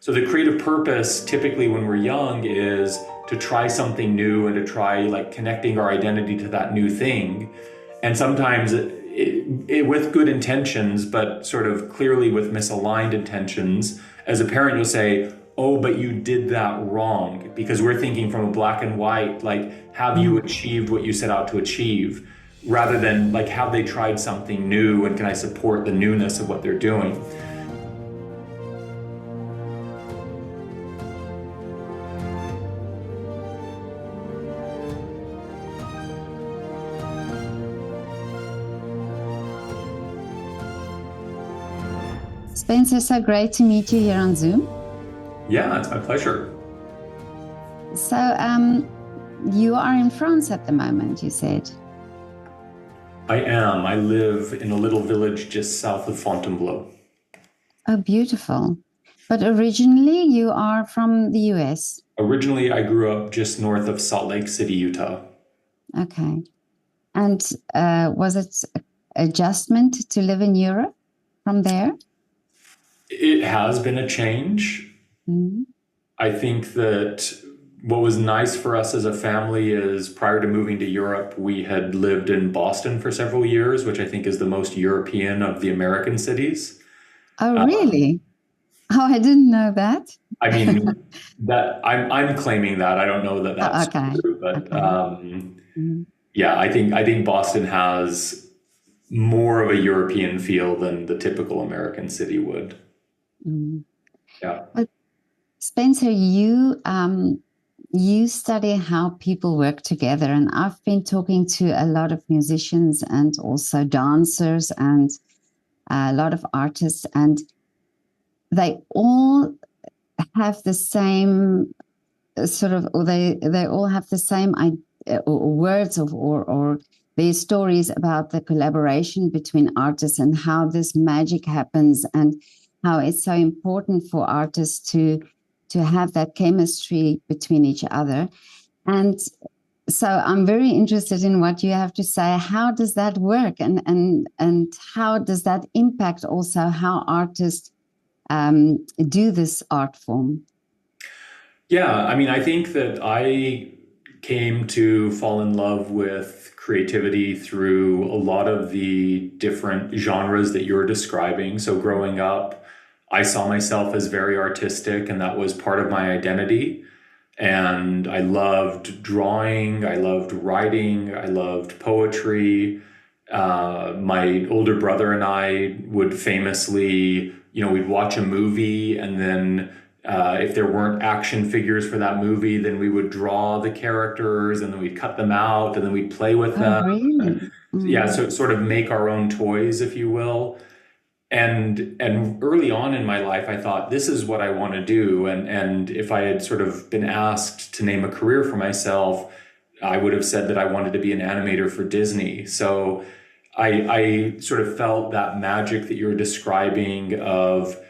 So the creative purpose typically when we're young is to try something new and to try like connecting our identity to that new thing. And sometimes with good intentions, but sort of clearly with misaligned intentions, as a parent, you'll say, oh, but you did that wrong, because we're thinking from a black and white, like, have you achieved what you set out to achieve? Rather than like, have they tried something new and can I support the newness of what they're doing? Spencer, so great to meet you here on Zoom. Yeah, it's my pleasure. So, you are in France at the moment, you said. I am. I live in a little village just south of Fontainebleau. Oh, beautiful. But originally you are from the US. Originally, I grew up just north of Salt Lake City, Utah. Okay. And was it adjustment to live in Europe from there? It has been a change. I think that what was nice for us as a family is prior to moving to Europe, we had lived in Boston for several years, which I think is the most European of the American cities. Oh, really? Oh, I didn't know that. I mean, that I'm claiming that. I don't know that that's Okay. true, but Okay. yeah, I think Boston has more of a European feel than the typical American city would. Yeah. But Spencer, you study how people work together, and I've been talking to a lot of musicians and also dancers and a lot of artists, and they all have the same sort of, or they all have the same words or their stories about the collaboration between artists and how this magic happens and how it's so important for artists to have that chemistry between each other. And so I'm very interested in what you have to say. How does that work? And how does that impact also how artists do this art form? Yeah, I mean, I think that I came to fall in love with creativity through a lot of the different genres that you're describing. So growing up, I saw myself as very artistic, and that was part of my identity. And I loved drawing, I loved writing, I loved poetry. My older brother and I would famously, we'd watch a movie, and then if there weren't action figures for that movie, then we would draw the characters and then we'd cut them out and then we'd play with them. Oh, really? Yeah, so sort of make our own toys, if you will. And early on in my life, I thought, this is what I want to do. And if I had sort of been asked to name a career for myself, I would have said that I wanted to be an animator for Disney. So I sort of felt that magic that you're describing of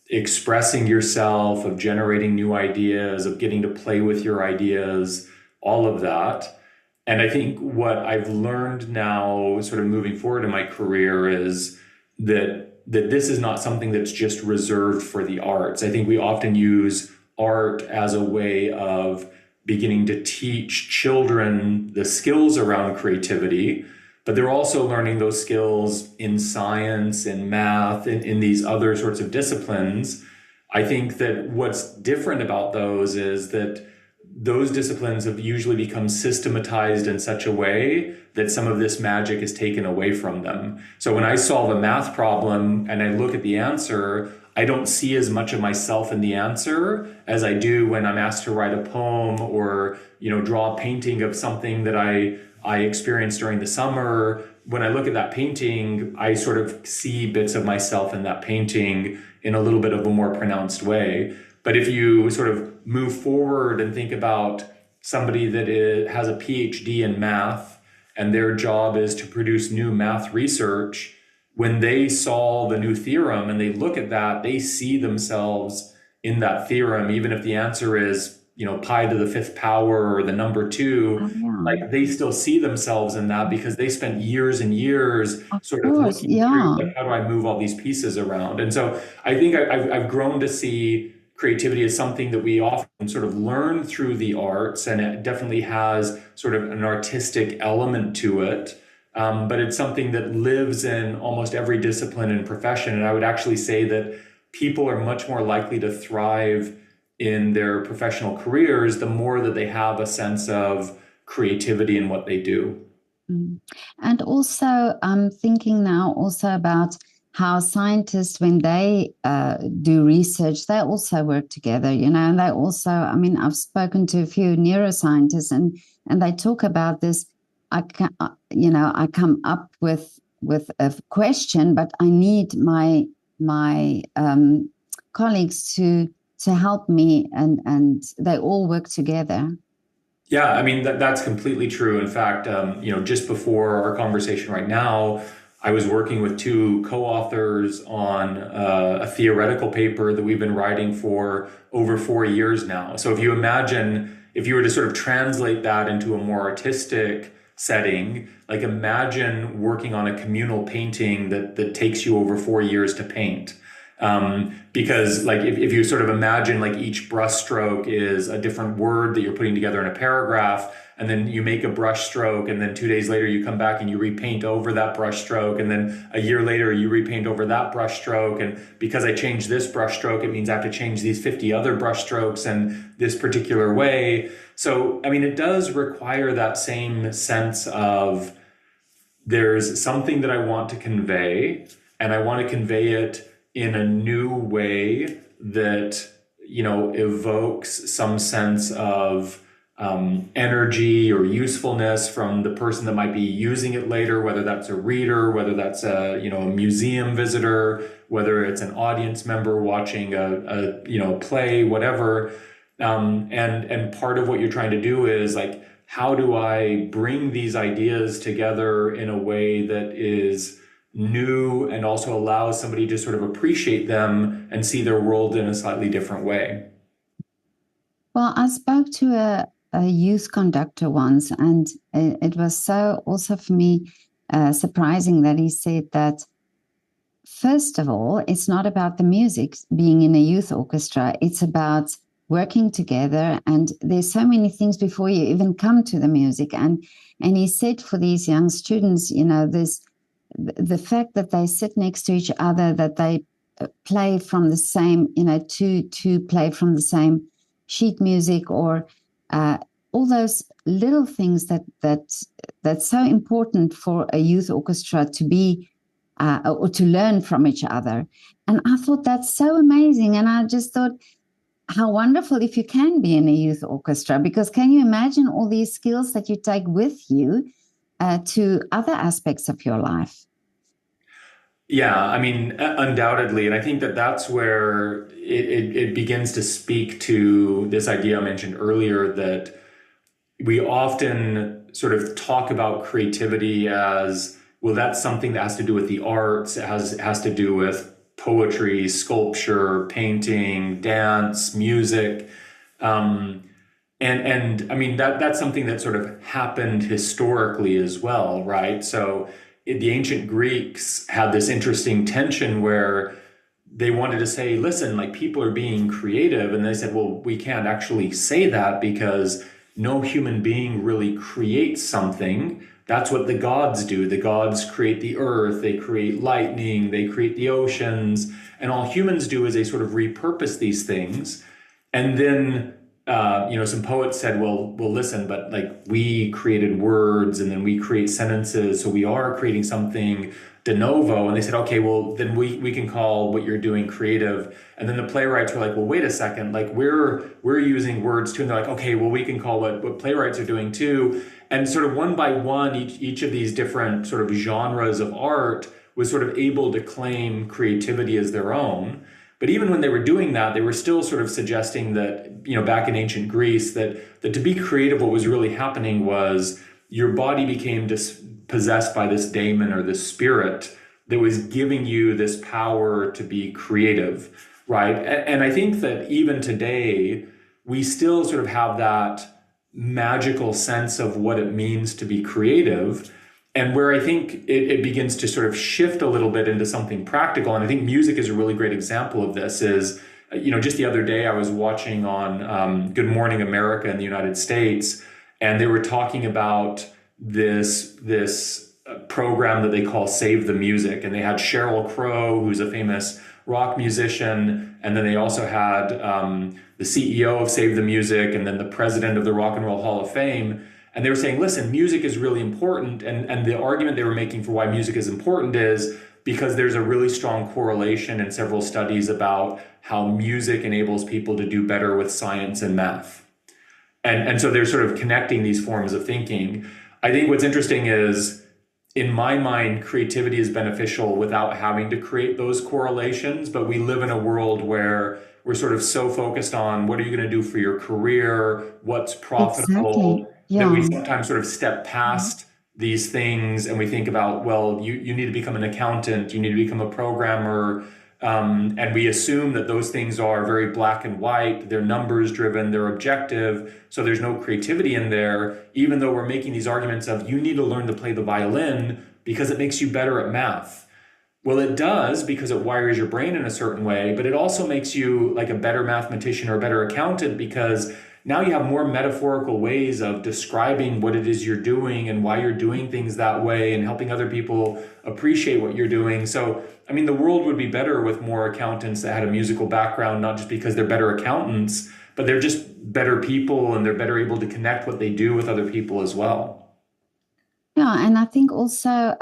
expressing yourself, of generating new ideas, of getting to play with your ideas, all of that. And I think what I've learned now, sort of moving forward in my career, is that this is not something that's just reserved for the arts. I think we often use art as a way of beginning to teach children the skills around creativity, but they're also learning those skills in science and math and in these other sorts of disciplines. I think that what's different about those is that those disciplines have usually become systematized in such a way that some of this magic is taken away from them. So when I solve a math problem and I look at the answer, I don't see as much of myself in the answer as I do when I'm asked to write a poem or, draw a painting of something that I experienced during the summer. When I look at that painting, I sort of see bits of myself in that painting in a little bit of a more pronounced way. But if you sort of move forward and think about somebody that has a PhD in math and their job is to produce new math research, when they solve a new theorem and they look at that, they see themselves in that theorem, even if the answer is, pi to the fifth power or the number 2, like they still see themselves in that because they spent years and years sort of looking through, like, how do I move all these pieces around? And so I think I've grown to see creativity is something that we often sort of learn through the arts, and it definitely has sort of an artistic element to it. But it's something that lives in almost every discipline and profession. And I would actually say that people are much more likely to thrive in their professional careers the more that they have a sense of creativity in what they do. Mm. And also, I'm thinking now also about how scientists, when they do research, they also work together, and they also, I mean, I've spoken to a few neuroscientists, and they talk about this. I come up with a question, but I need my colleagues to help me, and they all work together. Yeah, I mean that's completely true. In fact, just before our conversation right now, I was working with two co-authors on a theoretical paper that we've been writing for over 4 years now. So if you imagine, if you were to sort of translate that into a more artistic setting, like imagine working on a communal painting that takes you over 4 years to paint. Because like if you sort of imagine like each brushstroke is a different word that you're putting together in a paragraph, and then you make a brushstroke, and then 2 days later you come back and you repaint over that brushstroke, and then a year later you repaint over that brushstroke, and because I changed this brushstroke, it means I have to change these 50 other brushstrokes in this particular way. So, I mean, it does require that same sense of there's something that I want to convey, and I want to convey it in a new way that, evokes some sense of energy or usefulness from the person that might be using it later, whether that's a reader, whether that's a museum visitor, whether it's an audience member watching a play, whatever. And part of what you're trying to do is like, how do I bring these ideas together in a way that is new and also allows somebody to sort of appreciate them and see their world in a slightly different way? Well, I spoke to a youth conductor once, and it was so also for me surprising that he said that, first of all, it's not about the music being in a youth orchestra, it's about working together, and there's so many things before you even come to the music. And he said for these young students, this the fact that they sit next to each other, that they play from the same, to play from the same sheet music, or all those little things that's so important for a youth orchestra to be or to learn from each other. And I thought that's so amazing. And I just thought, how wonderful if you can be in a youth orchestra, because can you imagine all these skills that you take with you to other aspects of your life? Yeah, I mean, undoubtedly. And I think that that's where it begins to speak to this idea I mentioned earlier, that we often sort of talk about creativity as, well, that's something that has to do with the arts. It has to do with poetry, sculpture, painting, dance, music. And I mean, that's something that sort of happened historically as well, right? So the ancient Greeks had this interesting tension where they wanted to say, listen, like people are being creative. And they said, well, we can't actually say that because no human being really creates something. That's what the gods do. The gods create the earth, they create lightning, they create the oceans. And all humans do is they sort of repurpose these things. And then some poets said, well, listen, but like we created words and then we create sentences, so we are creating something de novo. And they said, okay, well, then we can call what you're doing creative. And then the playwrights were like, well, wait a second, like we're using words too. And they're like, okay, well, we can call what playwrights are doing too. And sort of one by one, each of these different sort of genres of art was sort of able to claim creativity as their own. But even when they were doing that, they were still sort of suggesting that, back in ancient Greece, that to be creative, what was really happening was your body became possessed by this daemon or this spirit that was giving you this power to be creative, right? And I think that even today, we still sort of have that magical sense of what it means to be creative. And where I think it begins to sort of shift a little bit into something practical, and I think music is a really great example of this, is Just the other day I was watching on Good Morning America in the United States, and they were talking about this program that they call Save the Music, and they had Sheryl Crow, who's a famous rock musician, and then they also had the CEO of Save the Music, and then the president of the Rock and Roll Hall of Fame. And they were saying, listen, music is really important. And the argument they were making for why music is important is because there's a really strong correlation in several studies about how music enables people to do better with science and math. And so they're sort of connecting these forms of thinking. I think what's interesting is, in my mind, creativity is beneficial without having to create those correlations. But we live in a world where we're sort of so focused on what are you going to do for your career, what's Exactly. profitable, that we Yeah. sometimes sort of step past these things and we think about, well, you need to become an accountant, you need to become a programmer. And we assume that those things are very black and white, they're numbers driven, they're objective. So there's no creativity in there, even though we're making these arguments of you need to learn to play the violin because it makes you better at math. Well, it does because it wires your brain in a certain way, but it also makes you like a better mathematician or a better accountant because now you have more metaphorical ways of describing what it is you're doing and why you're doing things that way and helping other people appreciate what you're doing. So, I mean, the world would be better with more accountants that had a musical background, not just because they're better accountants, but they're just better people and they're better able to connect what they do with other people as well. Yeah, and I think also,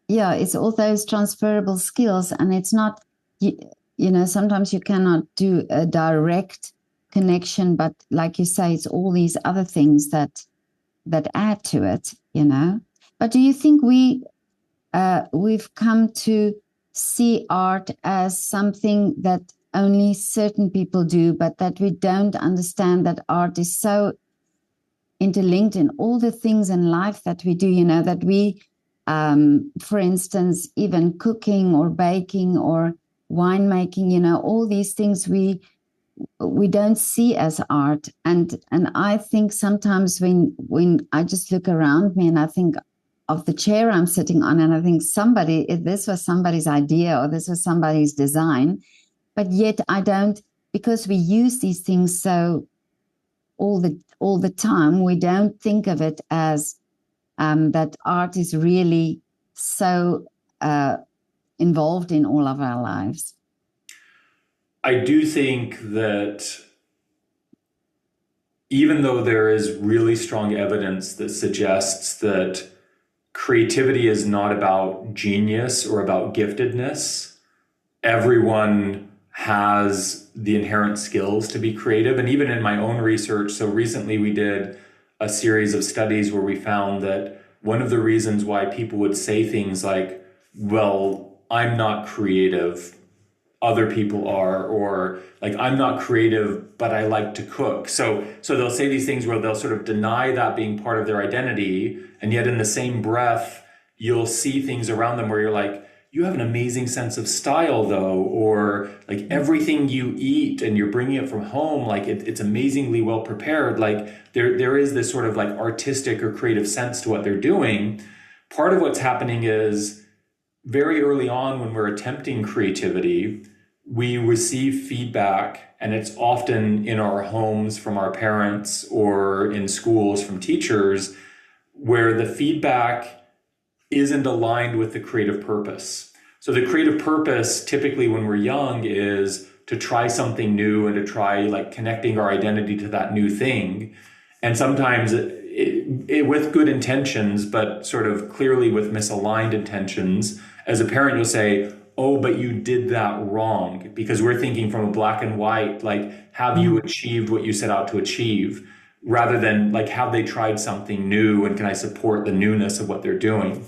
yeah, it's all those transferable skills, and it's not, you, sometimes you cannot do a direct connection, but like you say, it's all these other things that add to it. But do you think we've come to see art as something that only certain people do, but that we don't understand that art is so interlinked in all the things in life that we do, that we, for instance, even cooking or baking or winemaking, all these things we don't see as art. And I think sometimes when I just look around me and I think of the chair I'm sitting on, and I think this was somebody's idea or this was somebody's design, but yet I don't, because we use these things so all the time, we don't think of it as that art is really so involved in all of our lives. I do think that even though there is really strong evidence that suggests that creativity is not about genius or about giftedness, everyone has the inherent skills to be creative. And even in my own research, so recently we did a series of studies where we found that one of the reasons why people would say things like, well, I'm not creative, other people are, or like, I'm not creative, but I like to cook. So they'll say these things where they'll sort of deny that being part of their identity. And yet in the same breath, you'll see things around them where you're like, you have an amazing sense of style though, or like everything you eat and you're bringing it from home, like it's amazingly well prepared. Like there is this sort of like artistic or creative sense to what they're doing. Part of what's happening is very early on when we're attempting creativity, we receive feedback, and it's often in our homes from our parents or in schools from teachers, where the feedback isn't aligned with the creative purpose. So the creative purpose typically when we're young is to try something new and to try like connecting our identity to that new thing. And sometimes with good intentions, but sort of clearly with misaligned intentions, as a parent, you'll say, oh, but you did that wrong, because we're thinking from a black and white, like, have you achieved what you set out to achieve, rather than like, have they tried something new and can I support the newness of what they're doing?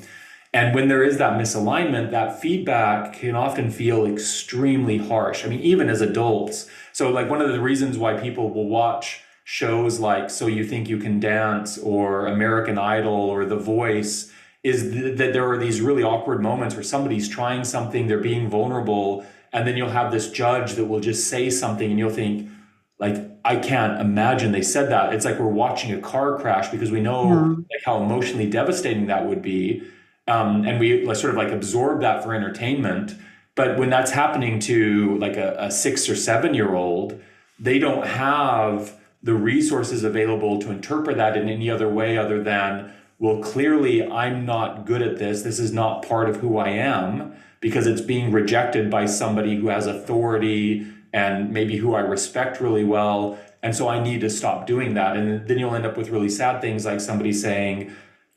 And when there is that misalignment, that feedback can often feel extremely harsh. I mean, even as adults. So like one of the reasons why people will watch shows like So You Think You Can Dance or American Idol or The Voice is that there are these really awkward moments where somebody's trying something, they're being vulnerable, and then you'll have this judge that will just say something and you'll think, like, I can't imagine they said that. It's like we're watching a car crash because we know like how emotionally devastating that would be. And we sort of like absorb that for entertainment. But when that's happening to like a 6 or 7 year old, they don't have the resources available to interpret that in any other way other than, well, clearly I'm not good at this. This is not part of who I am because it's being rejected by somebody who has authority and maybe who I respect really well. And so I need to stop doing that. And then you'll end up with really sad things like somebody saying,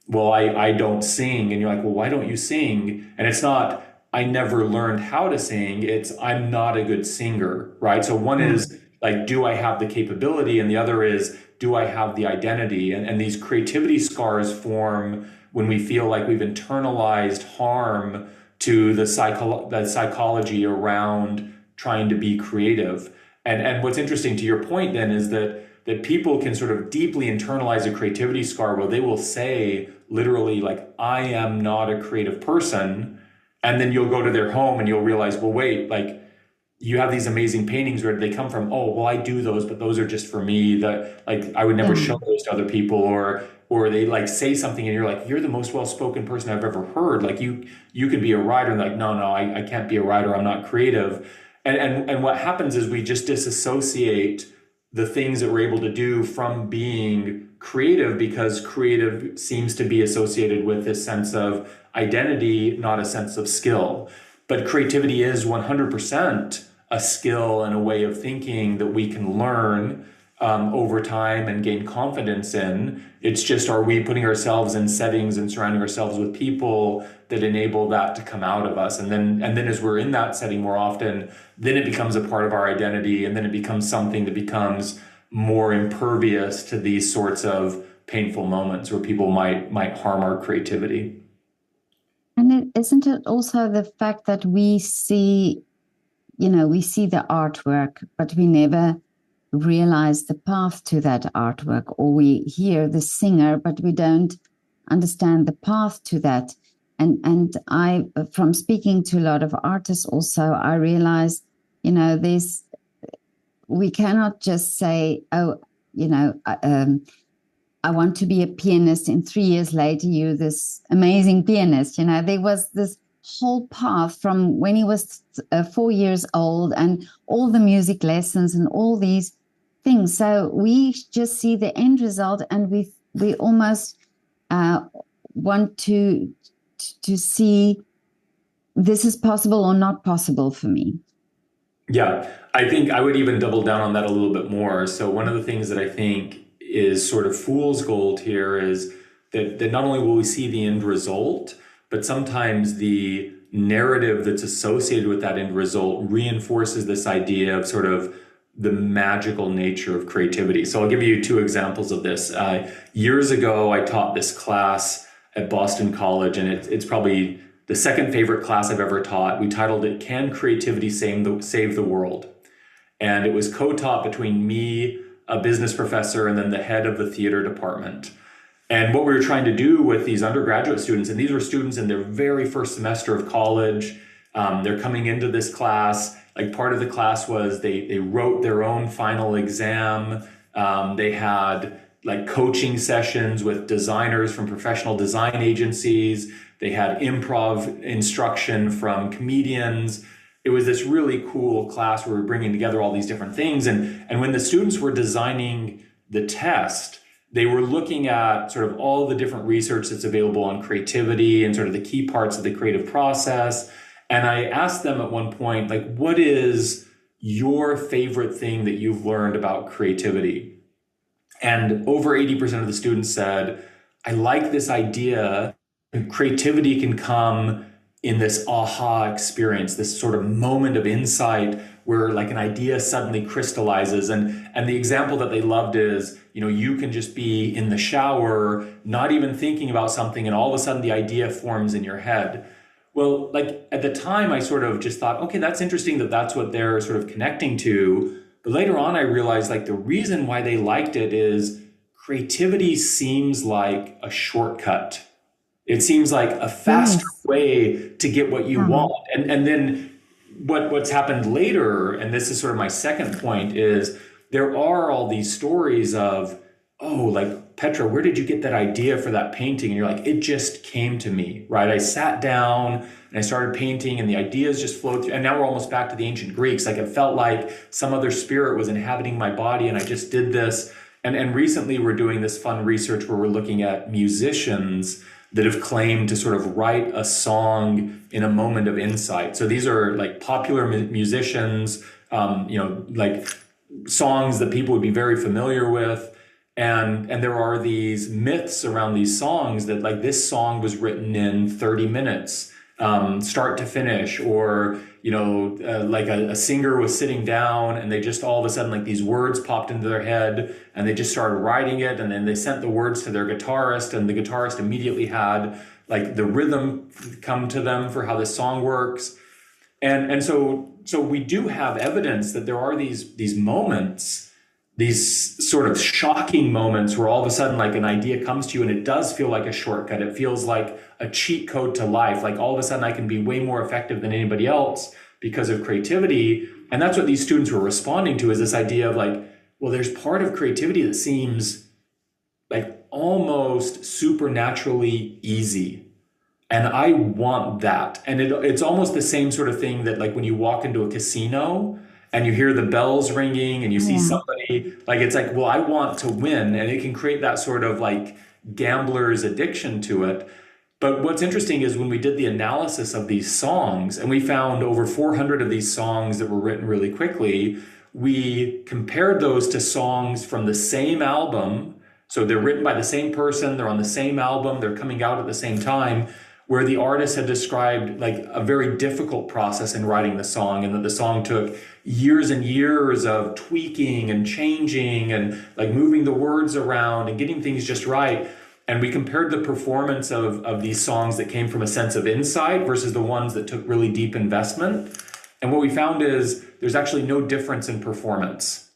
well, I don't sing. And you're like, well, why don't you sing? And it's not, I never learned how to sing. It's, I'm not a good singer, right? So one Mm. is like, do I have the capability? And the other is, do I have the identity? And these creativity scars form when we feel like we've internalized harm to the psychology around trying to be creative. And what's interesting to your point then is that people can sort of deeply internalize a creativity scar where they will say literally like, I am not a creative person. And then you'll go to their home and you'll realize, well, wait, like you have these amazing paintings. Where do they come from? Oh, well, I do those, but those are just for me. That like I would never Yeah. show those to other people. Or they like say something and you're like, you're the most well-spoken person I've ever heard. Like you could be a writer. And like, no, I can't be a writer. I'm not creative. And what happens is we just disassociate the things that we're able to do from being creative because creative seems to be associated with this sense of identity, not a sense of skill. But creativity is 100% a skill and a way of thinking that we can learn over time and gain confidence in. It's just, are we putting ourselves in settings and surrounding ourselves with people that enable that to come out of us? And then as we're in that setting more often, then it becomes a part of our identity, and then it becomes something that becomes more impervious to these sorts of painful moments where people might harm our creativity. And isn't it also the fact that we see, we see the artwork, but we never realize the path to that artwork, or we hear the singer, but we don't understand the path to that. And I, from speaking to a lot of artists also, I realize, there's, we cannot just say, oh, I want to be a pianist, and 3 years later, you're this amazing pianist. There was this whole path from when he was 4 years old and all the music lessons and all these things. So we just see the end result, and we almost want to see this is possible or not possible for me. Yeah, I think I would even double down on that a little bit more. So one of the things that I think is sort of fool's gold here is that not only will we see the end result, but sometimes the narrative that's associated with that end result reinforces this idea of sort of the magical nature of creativity. So I'll give you two examples of this. Years ago, I taught this class at Boston College, and it's probably the second favorite class I've ever taught. We titled it, Can Creativity Save the World? And it was co-taught between me, a business professor, and then the head of the theater department. And what we were trying to do with these undergraduate students, and these were students in their very first semester of college, they're coming into this class. Like part of the class was they wrote their own final exam. They had like coaching sessions with designers from professional design agencies. They had improv instruction from comedians. It was this really cool class where we were bringing together all these different things. And when the students were designing the test, they were looking at sort of all the different research that's available on creativity and sort of the key parts of the creative process. And I asked them at one point, like, what is your favorite thing that you've learned about creativity? And over 80% of the students said, I like this idea. Creativity can come in this aha experience, this sort of moment of insight where like an idea suddenly crystallizes. And the example that they loved is, you can just be in the shower, not even thinking about something, and all of a sudden the idea forms in your head. Well, like at the time, I sort of just thought, okay, that's interesting that that's what they're sort of connecting to. But later on, I realized like the reason why they liked it is creativity seems like a shortcut. It seems like a faster Yes. way to get what you Mhm. want. And then what's happened later, and this is sort of my second point, is there are all these stories of, oh, like, Petra, where did you get that idea for that painting? And you're like, it just came to me, right? I sat down and I started painting and the ideas just flowed through. And now we're almost back to the ancient Greeks. Like, it felt like some other spirit was inhabiting my body and I just did this. And recently we're doing this fun research where we're looking at musicians that have claimed to sort of write a song in a moment of insight. So these are like popular musicians, like songs that people would be very familiar with. And there are these myths around these songs that, like, this song was written in 30 minutes, start to finish, or like a singer was sitting down and they just all of a sudden, like, these words popped into their head and they just started writing it, and then they sent the words to their guitarist and the guitarist immediately had like the rhythm come to them for how this song works. And so we do have evidence that there are these moments, these sort of shocking moments where all of a sudden, like, an idea comes to you and it does feel like a shortcut. It feels like a cheat code to life. Like, all of a sudden I can be way more effective than anybody else because of creativity. And that's what these students were responding to, is this idea of like, well, there's part of creativity that seems like almost supernaturally easy. And I want that. And it's almost the same sort of thing that, like, when you walk into a casino and you hear the bells ringing and you see Yeah. somebody, like, it's like, well, I want to win. And it can create that sort of like gambler's addiction to it. But what's interesting is when we did the analysis of these songs, and we found over 400 of these songs that were written really quickly, we compared those to songs from the same album. So they're written by the same person, they're on the same album, they're coming out at the same time, where the artist had described like a very difficult process in writing the song, and that the song took years and years of tweaking and changing and like moving the words around and getting things just right. And we compared the performance of these songs that came from a sense of insight versus the ones that took really deep investment. And what we found is there's actually no difference in performance.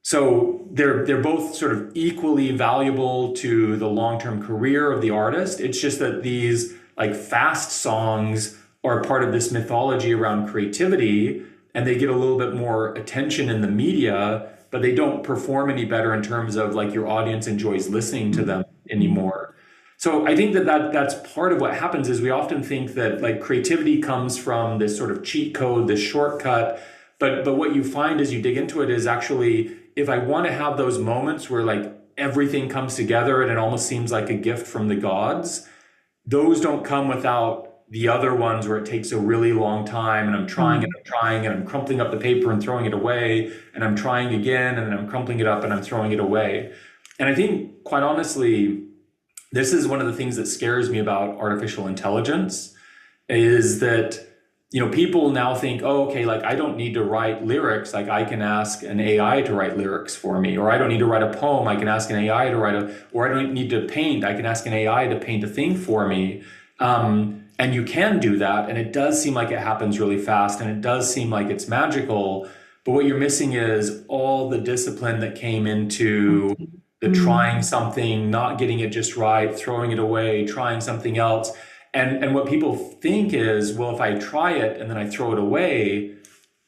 So they're both sort of equally valuable to the long-term career of the artist. It's just that these like fast songs are part of this mythology around creativity, and they get a little bit more attention in the media, but they don't perform any better in terms of like your audience enjoys listening to them anymore. So I think that's part of what happens, is we often think that like creativity comes from this sort of cheat code, this shortcut. But what you find as you dig into it is actually, if I want to have those moments where like everything comes together and it almost seems like a gift from the gods, those don't come without the other ones where it takes a really long time and I'm trying and I'm trying and I'm crumpling up the paper and throwing it away and I'm trying again and then I'm crumpling it up and I'm throwing it away. And I think, quite honestly, this is one of the things that scares me about artificial intelligence, is that people now think, oh, okay, like I don't need to write lyrics. Like I can ask an AI to write lyrics for me, or I don't need to write a poem. I can ask an AI to or I don't need to paint. I can ask an AI to paint a thing for me. And you can do that. And it does seem like it happens really fast and it does seem like it's magical. But what you're missing is all the discipline that came into the trying something, not getting it just right, throwing it away, trying something else. And what people think is, well, if I try it and then I throw it away,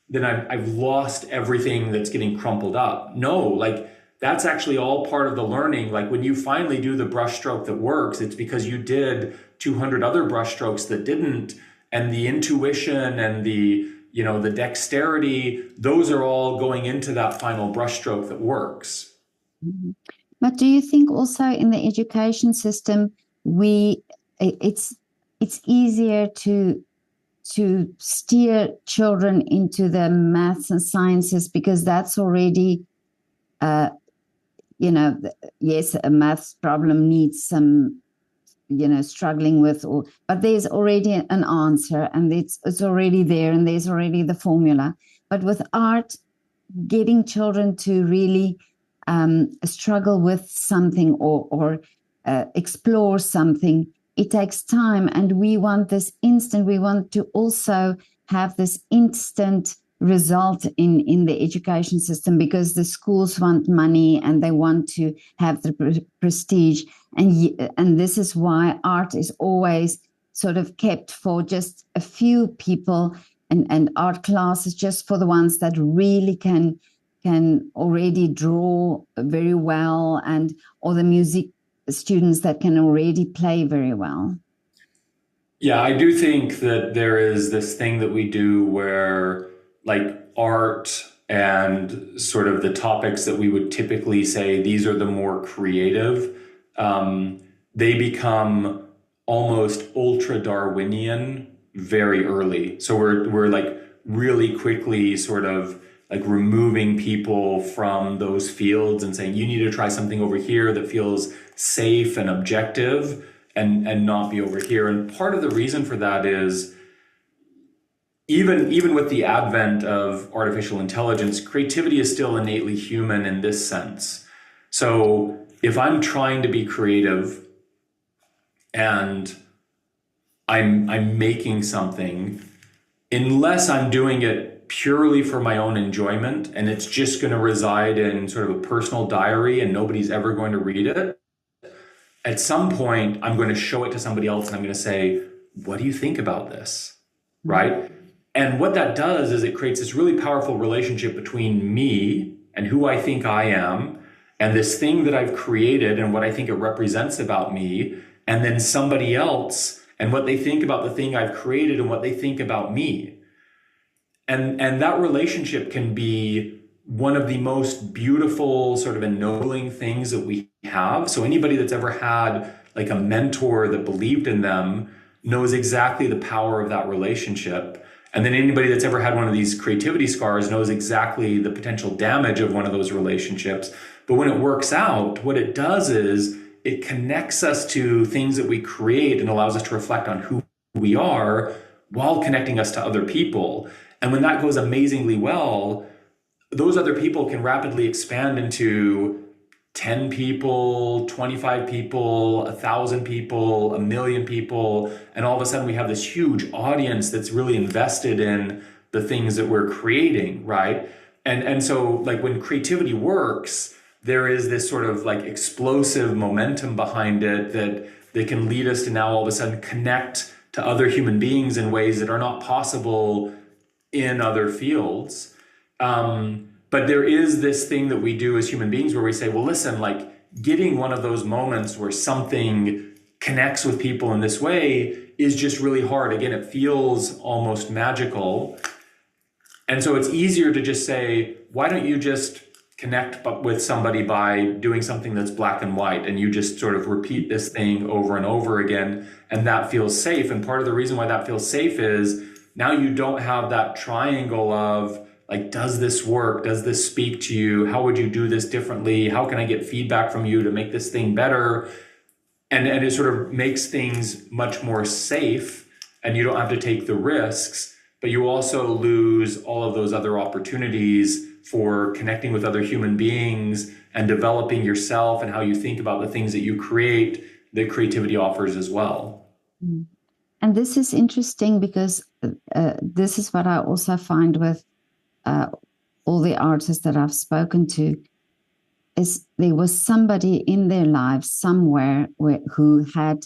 then I've lost everything that's getting crumpled up. No, like that's actually all part of the learning. Like when you finally do the brush stroke that works, it's because you did 200 other brush strokes that didn't. And the intuition and the dexterity, those are all going into that final brush stroke that works. But do you think also in the education system, it's easier to steer children into the maths and sciences because that's already, yes, a maths problem needs some, struggling with, but there's already an answer and it's already there and there's already the formula. But with art, getting children to really struggle with something or explore something, it takes time, and we want this instant. We want to also have this instant result in the education system because the schools want money and they want to have the prestige, and this is why art is always sort of kept for just a few people, and art classes just for the ones that really can can already draw very well, or the music students that can already play very well? Yeah, I do think that there is this thing that we do where, like, art and sort of the topics that we would typically say these are the more creative, um, they become almost ultra Darwinian very early. So we're like really quickly sort of like removing people from those fields and saying you need to try something over here that feels safe and objective, and not be over here. And part of the reason for that is even with the advent of artificial intelligence, creativity is still innately human in this sense. So if I'm trying to be creative and I'm making something, unless I'm doing it purely for my own enjoyment and it's just going to reside in sort of a personal diary and nobody's ever going to read it, at some point I'm going to show it to somebody else and I'm going to say, what do you think about this? Right? And what that does is it creates this really powerful relationship between me and who I think I am and this thing that I've created and what I think it represents about me, and then somebody else and what they think about the thing I've created and what they think about me. And that relationship can be one of the most beautiful, sort of ennobling things that we have. So anybody that's ever had like a mentor that believed in them knows exactly the power of that relationship. And then anybody that's ever had one of these creativity scars knows exactly the potential damage of one of those relationships. But when it works out, what it does is it connects us to things that we create and allows us to reflect on who we are while connecting us to other people. And when that goes amazingly well, those other people can rapidly expand into 10 people, 25 people, 1,000 people, 1,000,000 people. And all of a sudden we have this huge audience that's really invested in the things that we're creating, right? And so like when creativity works, there is this sort of like explosive momentum behind it that can lead us to now all of a sudden connect to other human beings in ways that are not possible in other fields. But there is this thing that we do as human beings where we say, well, listen, like getting one of those moments where something connects with people in this way is just really hard. Again, it feels almost magical. And so it's easier to just say, why don't you just connect with somebody by doing something that's black and white, and you just sort of repeat this thing over and over again, and that feels safe. And part of the reason why that feels safe is now you don't have that triangle of like, does this work? Does this speak to you? How would you do this differently? How can I get feedback from you to make this thing better? And it sort of makes things much more safe, and you don't have to take the risks, but you also lose all of those other opportunities for connecting with other human beings and developing yourself and how you think about the things that you create that creativity offers as well. And this is interesting because this is what I also find with all the artists that I've spoken to, is there was somebody in their lives somewhere who had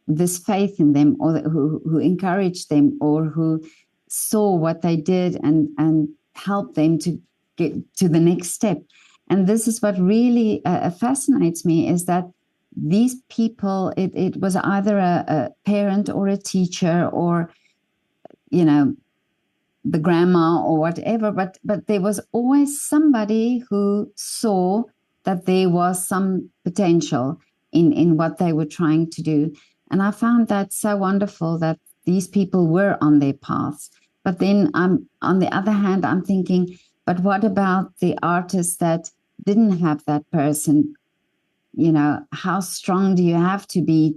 this faith in them, or who encouraged them, or who saw what they did and helped them to get to the next step. And this is what really fascinates me, is that these people, it was either a parent or a teacher or, you know, the grandma or whatever, but there was always somebody who saw that there was some potential in what they were trying to do. And I found that so wonderful that these people were on their paths. But then on the other hand, I'm thinking, but what about the artists that didn't have that person? You know, how strong do you have to be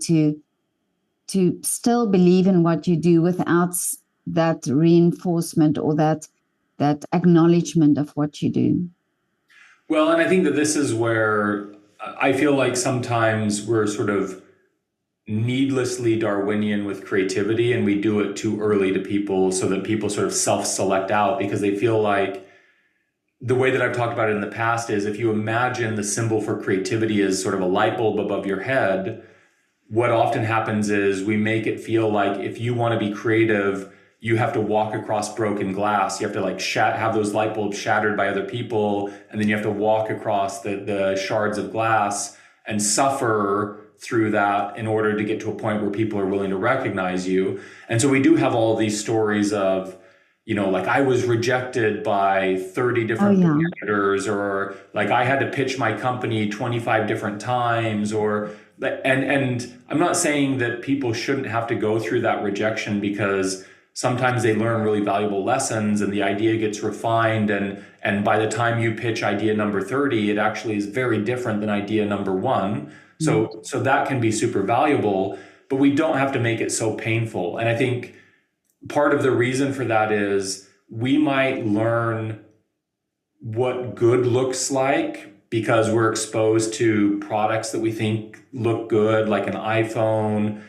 to still believe in what you do without that reinforcement or that acknowledgement of what you do? Well, and I think that this is where I feel like sometimes we're sort of needlessly Darwinian with creativity, and we do it too early to people so that people sort of self-select out because they feel like, the way that I've talked about it in the past is, if you imagine the symbol for creativity as sort of a light bulb above your head, what often happens is we make it feel like if you want to be creative, you have to walk across broken glass. You have to like have those light bulbs shattered by other people, and then you have to walk across the shards of glass and suffer through that in order to get to a point where people are willing to recognize you. And so we do have all these stories of, like I was rejected by 30 Oh, different yeah. competitors, or like I had to pitch my company 25 different times, or and I'm not saying that people shouldn't have to go through that rejection, because sometimes they learn really valuable lessons and the idea gets refined, and by the time you pitch idea number 30, it actually is very different than idea number 1. Mm. So that can be super valuable, but we don't have to make it so painful. And I think part of the reason for that is we might learn what good looks like because we're exposed to products that we think look good, like an iPhone,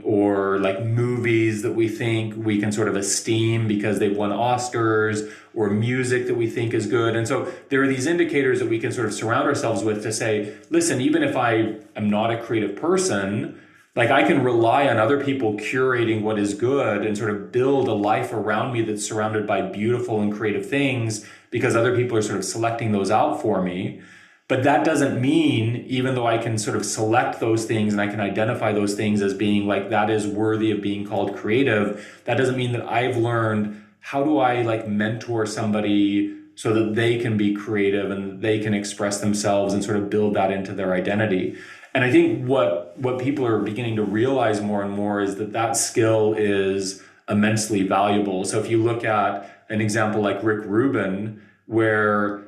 or like movies that we think we can sort of esteem because they've won Oscars, or music that we think is good. And so there are these indicators that we can sort of surround ourselves with to say, listen, even if I am not a creative person, like I can rely on other people curating what is good and sort of build a life around me that's surrounded by beautiful and creative things, because other people are sort of selecting those out for me. But that doesn't mean, even though I can sort of select those things and I can identify those things as being like that is worthy of being called creative, that doesn't mean that I've learned how do I like mentor somebody so that they can be creative and they can express themselves and sort of build that into their identity. And I think what people are beginning to realize more and more is that that skill is immensely valuable. So if you look at an example like Rick Rubin, where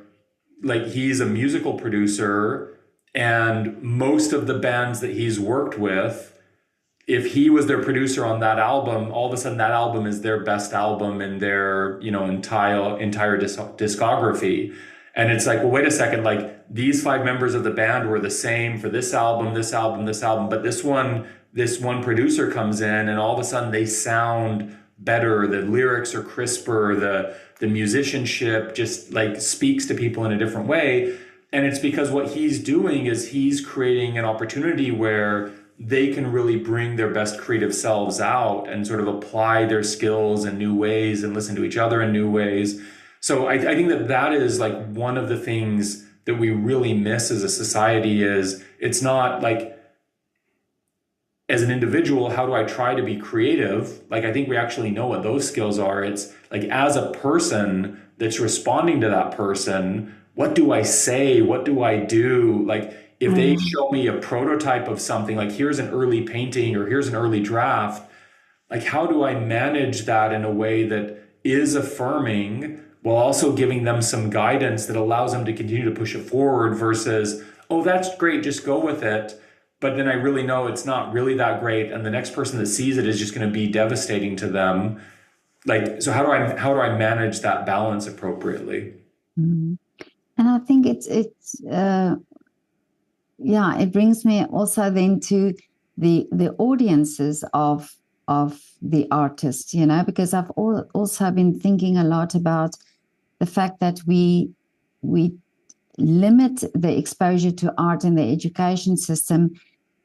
like he's a musical producer, and most of the bands that he's worked with, if he was their producer on that album, all of a sudden that album is their best album in their, entire discography. And it's like, well, wait a second, like these 5 members of the band were the same for this album, this album, this album, but this one producer comes in and all of a sudden they sound better. The lyrics are crisper, the musicianship just like speaks to people in a different way. And it's because what he's doing is he's creating an opportunity where they can really bring their best creative selves out and sort of apply their skills in new ways and listen to each other in new ways. So I think that is like one of the things that we really miss as a society. Is it's not like, as an individual, how do I try to be creative? Like, I think we actually know what those skills are. It's like, as a person that's responding to that person, what do I say? What do I do? Like, if they Mm. show me a prototype of something, like here's an early painting or here's an early draft, like how do I manage that in a way that is affirming while also giving them some guidance that allows them to continue to push it forward, versus, oh, that's great, just go with it. But then I really know it's not really that great, and the next person that sees it is just going to be devastating to them. Like, so how do I manage that balance appropriately? Mm. And I think it's yeah, it brings me also then to the audiences of the artists, because I've also been thinking a lot about the fact that we limit the exposure to art in the education system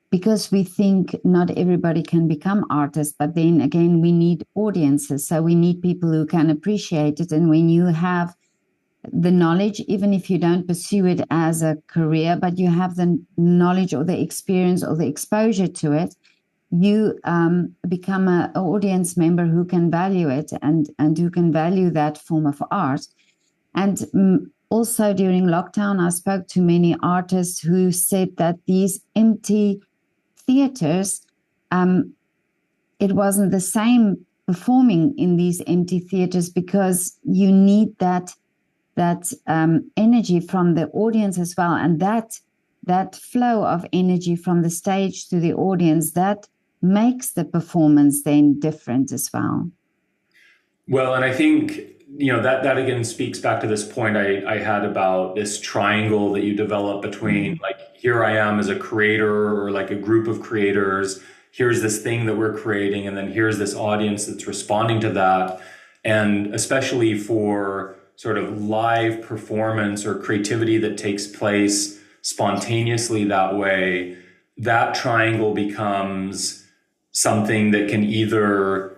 because we think not everybody can become artists. But then again, we need audiences, so we need people who can appreciate it. And when you have the knowledge, even if you don't pursue it as a career, but you have the knowledge or the experience or the exposure to it, you become an audience member who can value it and who can value that form of art. And also during lockdown, I spoke to many artists who said that these empty theaters, it wasn't the same performing in these empty theaters, because you need that energy from the audience as well, and that flow of energy from the stage to the audience, that makes the performance then different as well. Well, and I think, that again speaks back to this point I had about this triangle that you develop between, Mm. like, here I am as a creator or like a group of creators, here's this thing that we're creating, and then here's this audience that's responding to that. And especially for sort of live performance or creativity that takes place spontaneously that way, that triangle becomes something that can either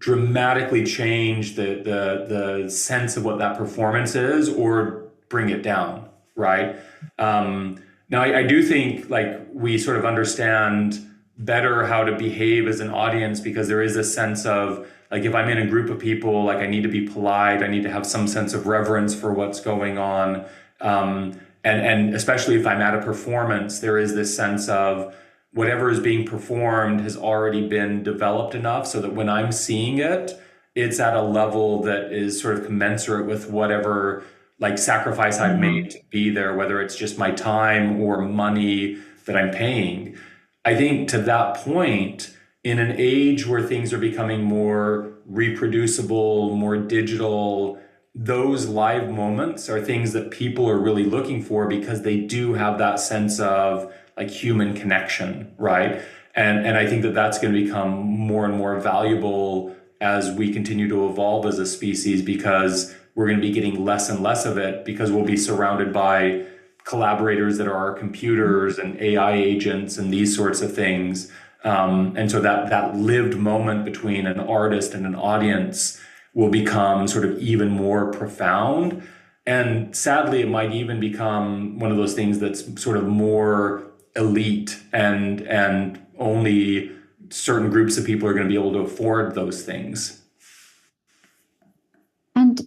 dramatically change the sense of what that performance is or bring it down, right? Now, I do think like we sort of understand better how to behave as an audience because there is a sense of like if I'm in a group of people, like I need to be polite, I need to have some sense of reverence for what's going on. And especially if I'm at a performance, there is this sense of whatever is being performed has already been developed enough so that when I'm seeing it, it's at a level that is sort of commensurate with whatever like sacrifice I've made to be there, whether it's just my time or money that I'm paying. I think to that point, in an age where things are becoming more reproducible, more digital, those live moments are things that people are really looking for because they do have that sense of like human connection, right? And I think that that's going to become more and more valuable as we continue to evolve as a species because we're going to be getting less and less of it because we'll be surrounded by collaborators that are our computers and AI agents and these sorts of things. And so that lived moment between an artist and an audience will become sort of even more profound. And sadly, it might even become one of those things that's sort of more elite and only certain groups of people are going to be able to afford those things.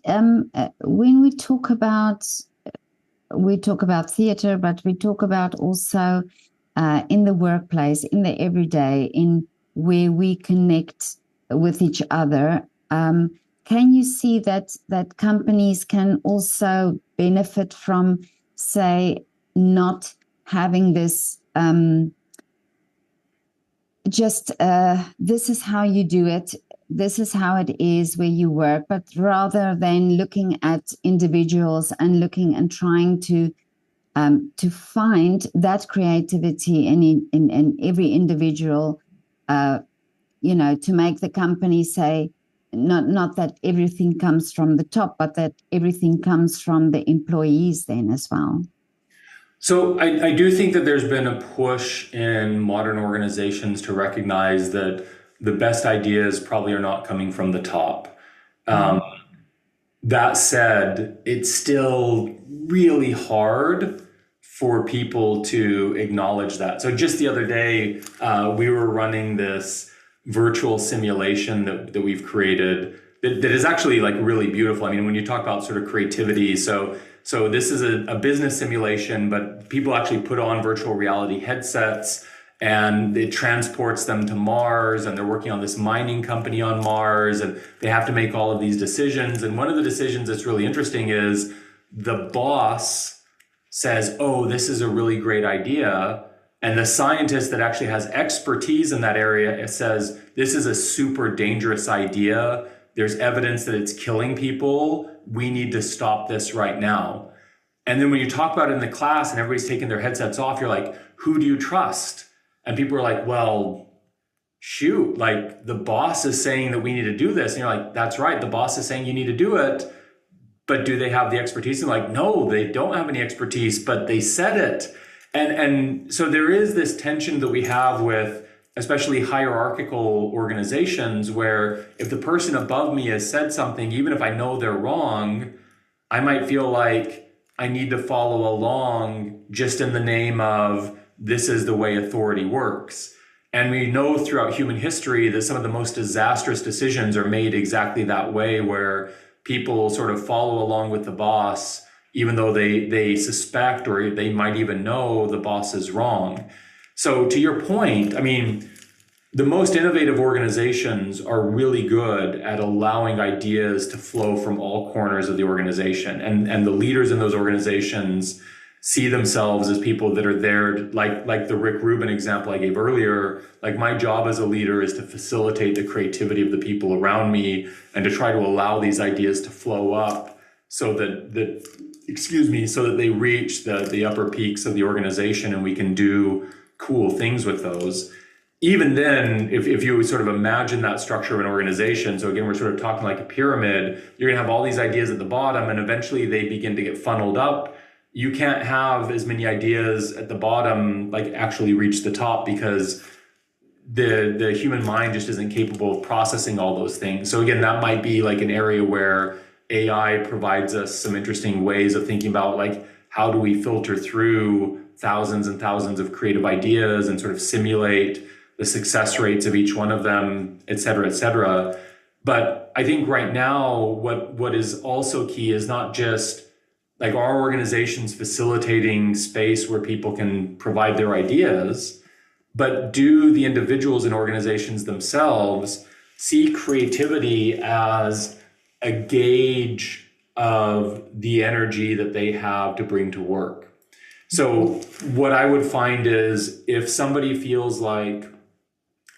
And when we talk about theater, but we talk about also in the workplace, in the everyday, in where we connect with each other. Can you see that companies can also benefit from, say, not having this this is how you do it, this is how it is where you work, but rather than looking at individuals and looking and trying to find that creativity in every individual, to make the company say, not that everything comes from the top, but that everything comes from the employees then as well. So I do think that there's been a push in modern organizations to recognize that the best ideas probably are not coming from the top. That said, it's still really hard for people to acknowledge that. So just the other day, we were running this virtual simulation that we've created that is actually like really beautiful. I mean, when you talk about sort of creativity, so this is a business simulation, but people actually put on virtual reality headsets and it transports them to Mars, and they're working on this mining company on Mars, and they have to make all of these decisions. And one of the decisions that's really interesting is the boss says, oh, this is a really great idea. And the scientist that actually has expertise in that area says, this is a super dangerous idea. There's evidence that it's killing people. We need to stop this right now. And then when you talk about it in the class and everybody's taking their headsets off, you're like, who do you trust? And people are like, well, shoot, like the boss is saying that we need to do this. And you're like, that's right. The boss is saying you need to do it. But do they have the expertise? And like, no, they don't have any expertise, but they said it. And so there is this tension that we have with especially hierarchical organizations where if the person above me has said something, even if I know they're wrong, I might feel like I need to follow along just in the name of this is the way authority works. And we know throughout human history that some of the most disastrous decisions are made exactly that way, where people sort of follow along with the boss, even though they suspect or they might even know the boss is wrong. So to your point, I mean, the most innovative organizations are really good at allowing ideas to flow from all corners of the organization. And the leaders in those organizations see themselves as people that are there, like the Rick Rubin example I gave earlier. Like my job as a leader is to facilitate the creativity of the people around me and to try to allow these ideas to flow up so that they reach the upper peaks of the organization and we can do cool things with those. Even then, if you sort of imagine that structure of an organization, so again, we're sort of talking like a pyramid, you're gonna have all these ideas at the bottom and eventually they begin to get funneled up. You can't have as many ideas at the bottom like actually reach the top because the human mind just isn't capable of processing all those things. So again, that might be like an area where AI provides us some interesting ways of thinking about like how do we filter through thousands and thousands of creative ideas and sort of simulate the success rates of each one of them, et cetera, et cetera. But I think right now, what is also key is not just like our organizations facilitating space where people can provide their ideas, but do the individuals and organizations themselves see creativity as a gauge of the energy that they have to bring to work? So what I would find is if somebody feels like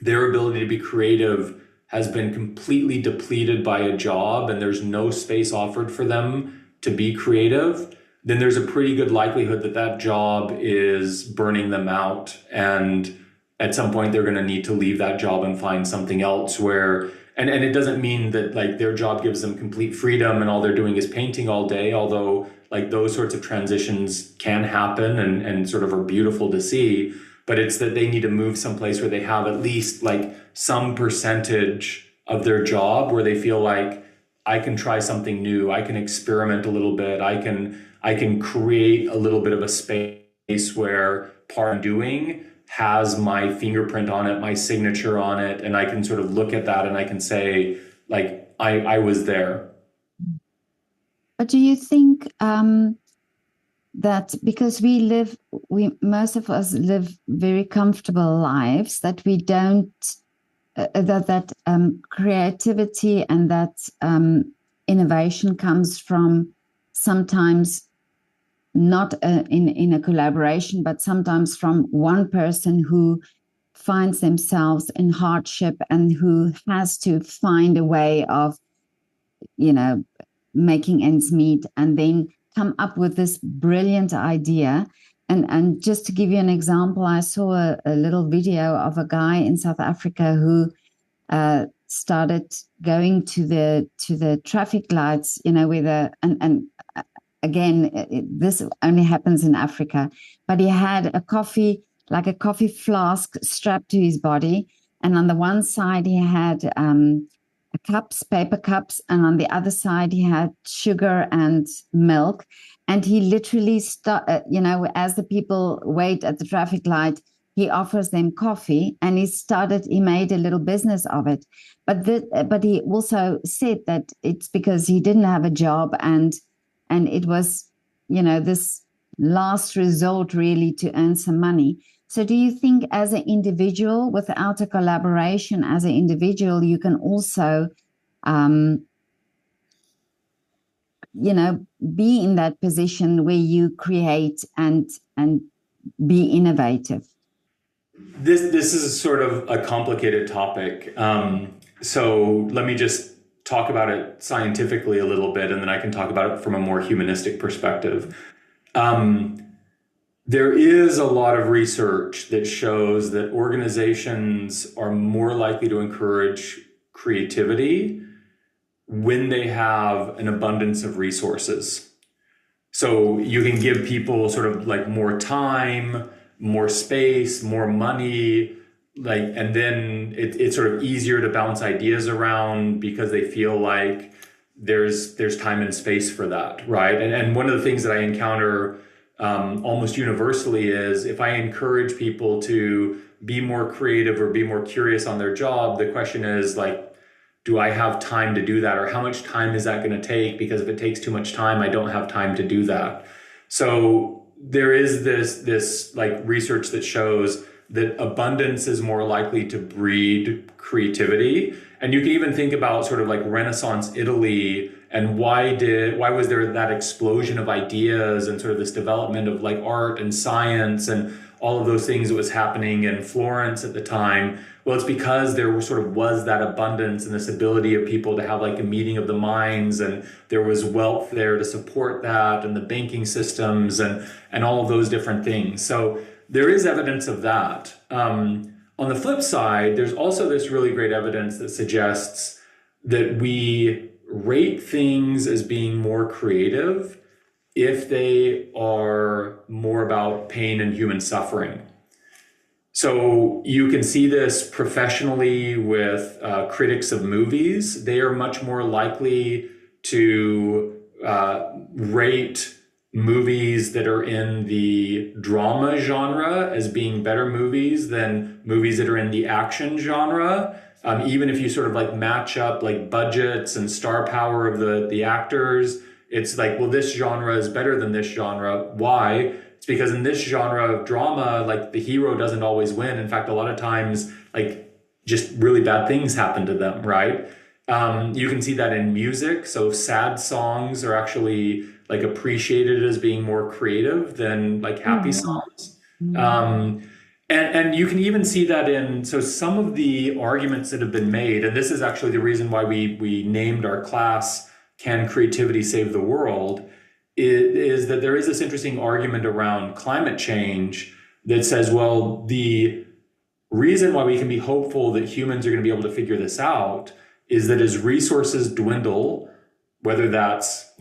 their ability to be creative has been completely depleted by a job and there's no space offered for them to be creative, then there's a pretty good likelihood that that job is burning them out. And at some point they're going to need to leave that job and find something else where, and it doesn't mean that like their job gives them complete freedom and all they're doing is painting all day, although like those sorts of transitions can happen and sort of are beautiful to see. But it's that they need to move someplace where they have at least like some percentage of their job where they feel like I can try something new, I can experiment a little bit, I can create a little bit of a space where part I'm doing has my fingerprint on it, my signature on it, and I can sort of look at that and I can say, like, I was there. But do you think that because most of us live very comfortable lives, that we don't, that creativity and that innovation comes from sometimes not in a collaboration, but sometimes from one person who finds themselves in hardship and who has to find a way of, making ends meet, and then come up with this brilliant idea. And just to give you an example, I saw a little video of a guy in South Africa who started going to the traffic lights, and again, this only happens in Africa, but he had a coffee flask strapped to his body. And on the one side, he had paper cups, and on the other side, he had sugar and milk. And he literally, as the people wait at the traffic light, he offers them coffee, and he made a little business of it. But he also said that it's because he didn't have a job, and it was, this last resort really to earn some money. So do you think as an individual, without a collaboration as an individual, you can also, be in that position where you create and be innovative? This is sort of a complicated topic. So let me just talk about it scientifically a little bit, and then I can talk about it from a more humanistic perspective. There is a lot of research that shows that organizations are more likely to encourage creativity when they have an abundance of resources. So you can give people sort of like more time, more space, more money, and then it's sort of easier to bounce ideas around because they feel like there's time and space for that, right? And one of the things that I encounter almost universally is if I encourage people to be more creative or be more curious on their job, the question is like, do I have time to do that? Or how much time is that going to take? Because if it takes too much time, I don't have time to do that. So there is this like research that shows that abundance is more likely to breed creativity. And you can even think about sort of like Renaissance Italy and why was there that explosion of ideas and sort of this development of like art and science and all of those things that was happening in Florence at the time? Well, it's because there was that abundance and this ability of people to have like a meeting of the minds, and there was wealth there to support that, and the banking systems and all of those different things. So there is evidence of that. On the flip side, there's also this really great evidence that suggests that we rate things as being more creative if they are more about pain and human suffering. So you can see this professionally with critics of movies. They are much more likely to rate movies that are in the drama genre as being better movies than movies that are in the action genre. Even if you sort of like match up like budgets and star power of the actors, it's like, well, this genre is better than this genre. Why? It's because in this genre of drama, like the hero doesn't always win. In fact, a lot of times, like just really bad things happen to them, right? You can see that in music. So sad songs are actually like appreciated as being more creative than like Oh, happy yeah. songs. Mm. Um, and you can even see that in so some of the arguments that have been made, and this is actually the reason why we named our class "Can Creativity Save the World?" Is that there is this interesting argument around climate change that says, well, the reason why we can be hopeful that humans are going to be able to figure this out is that as resources dwindle, whether that's,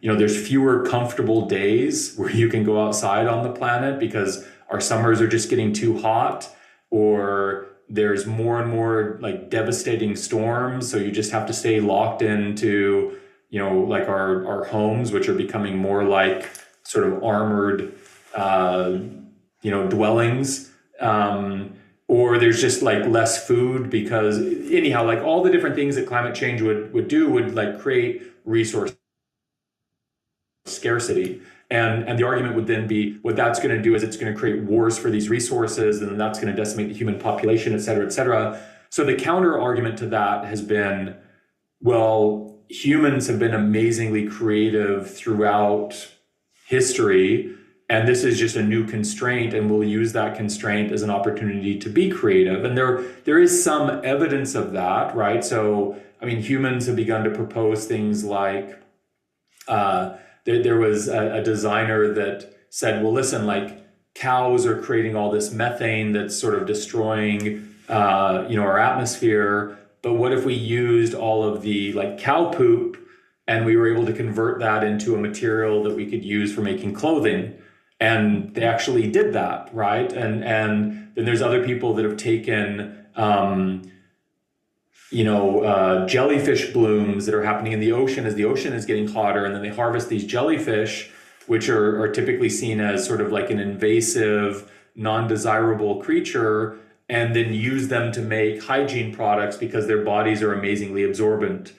there's fewer comfortable days where you can go outside on the planet because our summers are just getting too hot, or there's more and more like devastating storms. So you just have to stay locked into, like our homes, which are becoming more like sort of armored, dwellings. Or there's just like less food because anyhow, like all the different things that climate change would do would like create resource scarcity. And the argument would then be what that's going to do is it's going to create wars for these resources, and that's going to decimate the human population, et cetera, et cetera. So the counter argument to that has been, well, humans have been amazingly creative throughout history, and this is just a new constraint, and we'll use that constraint as an opportunity to be creative. And there is some evidence of that, right? So, I mean, humans have begun to propose things like there was a designer that said, well, listen, like cows are creating all this methane that's sort of destroying, our atmosphere. But what if we used all of the like cow poop and we were able to convert that into a material that we could use for making clothing? And they actually did that, right? And then there's other people that have taken, jellyfish blooms that are happening in the ocean as the ocean is getting hotter, and then they harvest these jellyfish, which are typically seen as sort of like an invasive, non-desirable creature, and then use them to make hygiene products because their bodies are amazingly absorbent.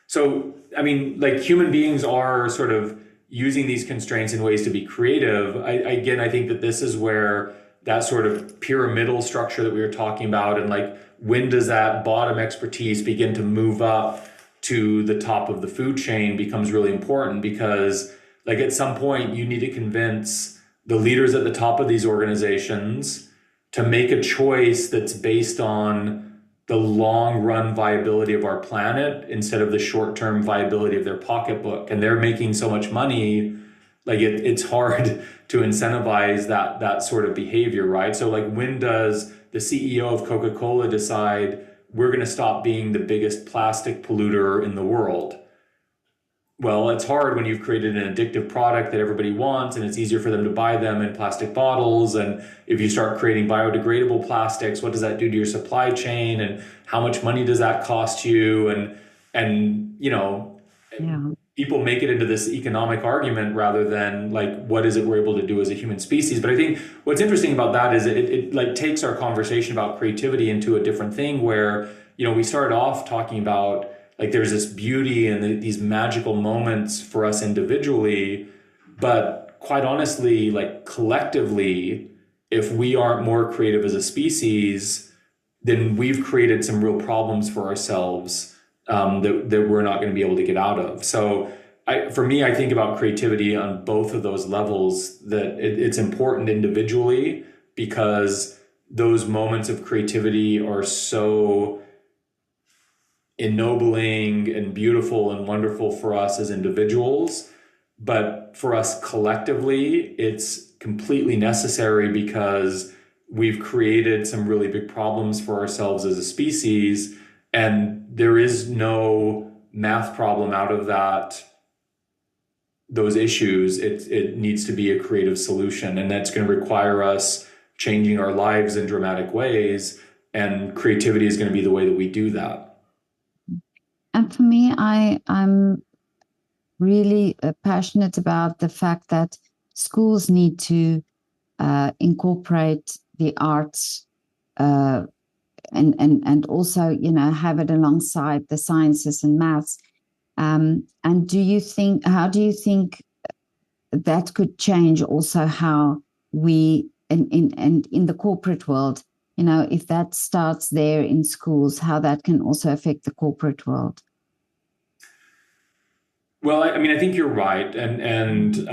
So, I mean, like human beings are sort of using these constraints in ways to be creative. I think that this is where that sort of pyramidal structure that we were talking about, and like when does that bottom expertise begin to move up to the top of the food chain becomes really important, because like at some point you need to convince the leaders at the top of these organizations to make a choice that's based on the long run viability of our planet instead of the short term viability of their pocketbook. And they're making so much money, like it's hard to incentivize that sort of behavior, right? So like when does the CEO of Coca-Cola decide we're going to stop being the biggest plastic polluter in the world? Well, it's hard when you've created an addictive product that everybody wants, and it's easier for them to buy them in plastic bottles. And if you start creating biodegradable plastics, what does that do to your supply chain? And how much money does that cost you? And Yeah. people make it into this economic argument rather than like, what is it we're able to do as a human species? But I think what's interesting about that is it like takes our conversation about creativity into a different thing where, we started off talking about like there's this beauty and these magical moments for us individually, but quite honestly, like collectively, if we aren't more creative as a species, then we've created some real problems for ourselves, that we're not going to be able to get out of. So for me, I think about creativity on both of those levels, that it's important individually because those moments of creativity are so ennobling and beautiful and wonderful for us as individuals. But for us collectively, it's completely necessary because we've created some really big problems for ourselves as a species. And there is no math problem out of those issues. It needs to be a creative solution. And that's going to require us changing our lives in dramatic ways. And creativity is going to be the way that we do that. And for me, I'm really passionate about the fact that schools need to incorporate the arts and also, have it alongside the sciences and maths. And how do you think that could change also how we, in the corporate world, if that starts there in schools, how that can also affect the corporate world? Well, I mean, I think you're right, and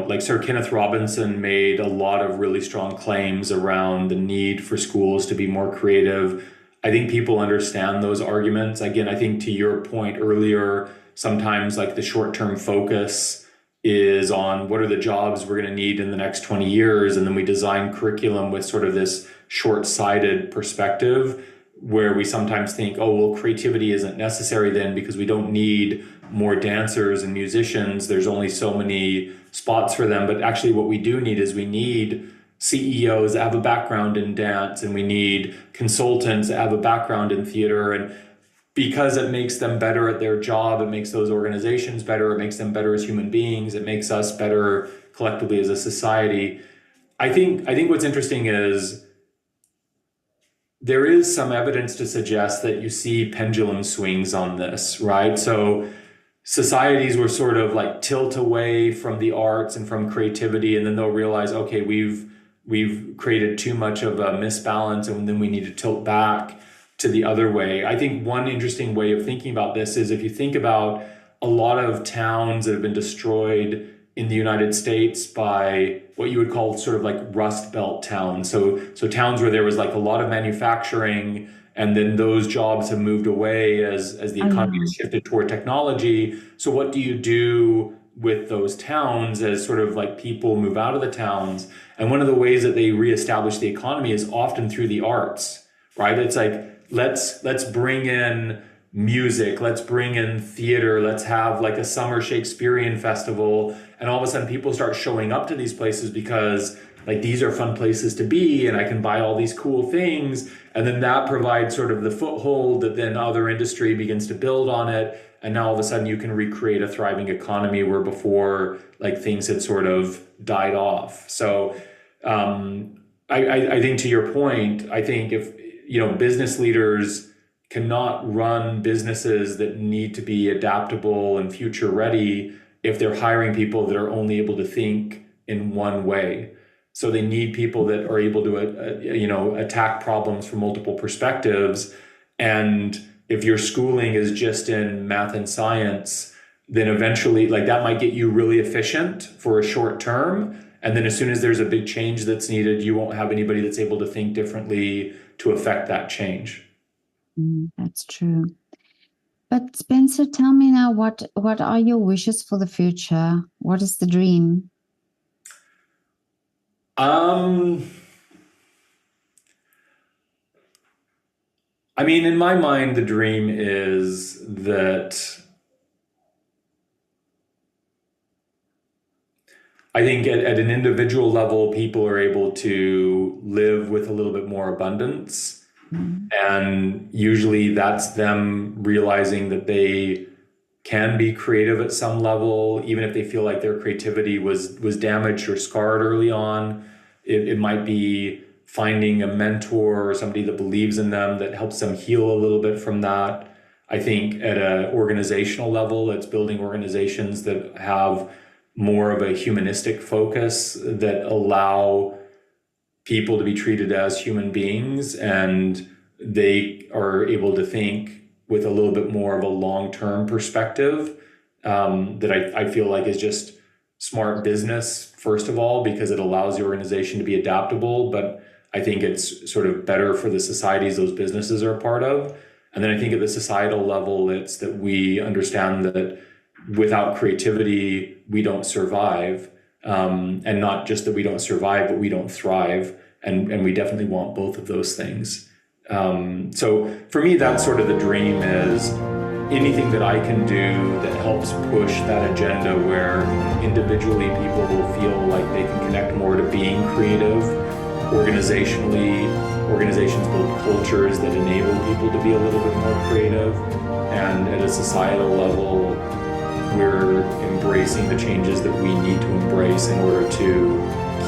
like Sir Kenneth Robinson made a lot of really strong claims around the need for schools to be more creative. I think people understand those arguments. Again, I think to your point earlier, sometimes like the short-term focus is on what are the jobs we're going to need in the next 20 years, and then we design curriculum with sort of this short-sighted perspective where we sometimes think, oh, well, creativity isn't necessary then because we don't need more dancers and musicians. There's only so many spots for them. But actually what we do need is we need CEOs that have a background in dance, and we need consultants that have a background in theater. And because it makes them better at their job, it makes those organizations better, it makes them better as human beings, it makes us better collectively as a society. I think what's interesting is there is some evidence to suggest that you see pendulum swings on this, right? So societies will sort of like tilt away from the arts and from creativity, and then they'll realize, okay, we've created too much of a misbalance, and then we need to tilt back to the other way. I think one interesting way of thinking about this is if you think about a lot of towns that have been destroyed in the United States by what you would call sort of like Rust Belt towns. So towns where there was like a lot of manufacturing, and then those jobs have moved away as the economy has shifted toward technology. So what do you do with those towns as sort of like people move out of the towns? And one of the ways that they reestablish the economy is often through the arts, right? It's like, let's bring in music, let's bring in theater, let's have like a summer Shakespearean festival. And all of a sudden people start showing up to these places because like these are fun places to be, and I can buy all these cool things. And then that provides sort of the foothold that then other industry begins to build on it. And now all of a sudden you can recreate a thriving economy where before like things had sort of died off. So I think to your point, I think if, business leaders cannot run businesses that need to be adaptable and future ready if they're hiring people that are only able to think in one way. So they need people that are able to, attack problems from multiple perspectives. And if your schooling is just in math and science, then eventually like that might get you really efficient for a short term. And then as soon as there's a big change that's needed, you won't have anybody that's able to think differently to affect that change. That's true. But Spencer, tell me now, what are your wishes for the future? What is the dream? I mean, in my mind, the dream is that I think at an individual level, people are able to live with a little bit more abundance. And usually that's them realizing that they can be creative at some level, even if they feel like their creativity was damaged or scarred early on. It might be finding a mentor or somebody that believes in them that helps them heal a little bit from that. I think at an organizational level, it's building organizations that have more of a humanistic focus that allow people to be treated as human beings, and they are able to think with a little bit more of a long-term perspective that I feel like is just smart business, first of all, because it allows the organization to be adaptable. But I think it's sort of better for the societies those businesses are a part of. And then I think at the societal level, it's that we understand that without creativity, we don't survive. And not just that we don't survive, but we don't thrive. And we definitely want both of those things. So for me, that's sort of the dream, is anything that I can do that helps push that agenda where individually people will feel like they can connect more to being creative organizationally, organizations build cultures that enable people to be a little bit more creative. And at a societal level, we're embracing the changes that we need to embrace in order to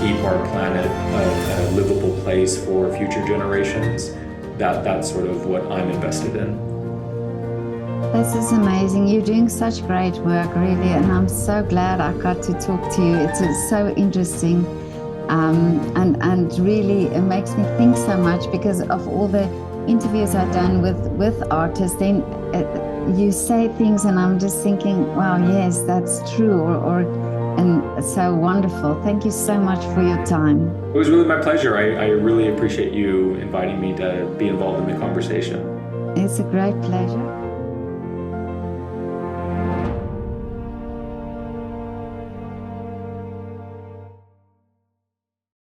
keep our planet a livable place for future generations. That's sort of what I'm invested in. This is amazing. You're doing such great work, really, and I'm so glad I got to talk to you. It's so interesting, and really it makes me think so much because of all the interviews I've done with artists. Then you say things, and I'm just thinking, wow, yes, that's true, and so wonderful. Thank you so much for your time. It was really my pleasure. I really appreciate you inviting me to be involved in the conversation. It's a great pleasure.